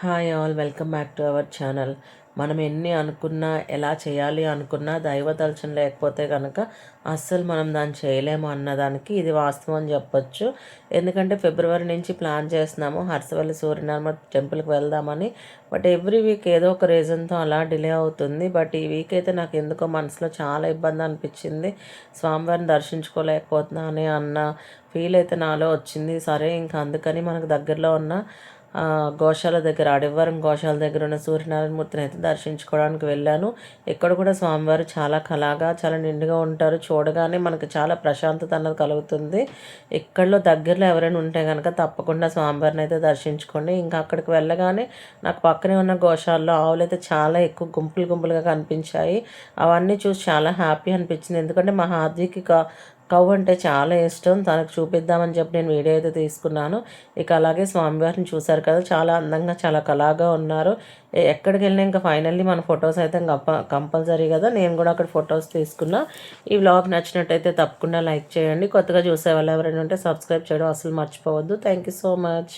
Hi all, welcome back to our channel. మనం ఎన్ని అనుకున్నా, ఎలా చేయాలి అనుకున్నా దైవ దర్శనం లేకపోతే కనుక అస్సలు మనం దాన్ని చేయలేము అన్నదానికి ఇది వాస్తవం అని చెప్పొచ్చు. ఎందుకంటే ఫిబ్రవరి నుంచి ప్లాన్ చేస్తున్నాము హర్సవల్లి సూర్యనారాయణ టెంపుల్కి వెళ్దామని. బట్ ఎవ్రీ వీక్ ఏదో ఒక రీజన్తో అలా డిలే అవుతుంది. బట్ ఈ వీక్ అయితే నాకు ఎందుకో మనసులో చాలా ఇబ్బంది అనిపించింది. స్వామివారిని దర్శించుకోలేకపోతున్నా అన్న ఫీల్ అయితే నాలో వచ్చింది. సరే ఇంకా అందుకని మనకు దగ్గరలో ఉన్న గోశాల దగ్గర, అడివ్వరం గోశాల దగ్గర ఉన్న సూర్యనారాయణమూర్తిని అయితే దర్శించుకోవడానికి వెళ్ళాను. ఇక్కడ కూడా స్వామివారు చాలా కళగా, చాలా నిండుగా ఉంటారు. చూడగానే మనకు చాలా ప్రశాంతత అన్నది కలుగుతుంది. ఇక్కడలో దగ్గరలో ఎవరైనా ఉంటే కనుక తప్పకుండా స్వామివారిని అయితే దర్శించుకోండి. ఇంకా అక్కడికి వెళ్ళగానే నాకు పక్కనే ఉన్న గోశాలలో ఆవులు అయితే చాలా ఎక్కువ గుంపులు గుంపులుగా కనిపించాయి. అవన్నీ చూసి చాలా హ్యాపీ అనిపించింది. ఎందుకంటే మా హార్దికి కవ్వు అంటే చాలా ఇష్టం. తనకు చూపిద్దామని చెప్పి నేను వీడియో అయితే తీసుకున్నాను. ఇక అలాగే స్వామివారిని చూశారు కదా, చాలా అందంగా, చాలా కళగా ఉన్నారు. ఎక్కడికి వెళ్ళినా ఇంకా ఫైనల్లీ మన ఫొటోస్ అయితే కంపల్సరీ కదా. నేను కూడా అక్కడ ఫొటోస్ తీసుకున్నా. ఈ వ్లాగ్ నచ్చినట్టయితే తప్పకుండా లైక్ చేయండి. కొత్తగా చూసే వాళ్ళు ఎవరైనా ఉంటే సబ్స్క్రైబ్ చేయడం అసలు మర్చిపోవద్దు. Thank you so much.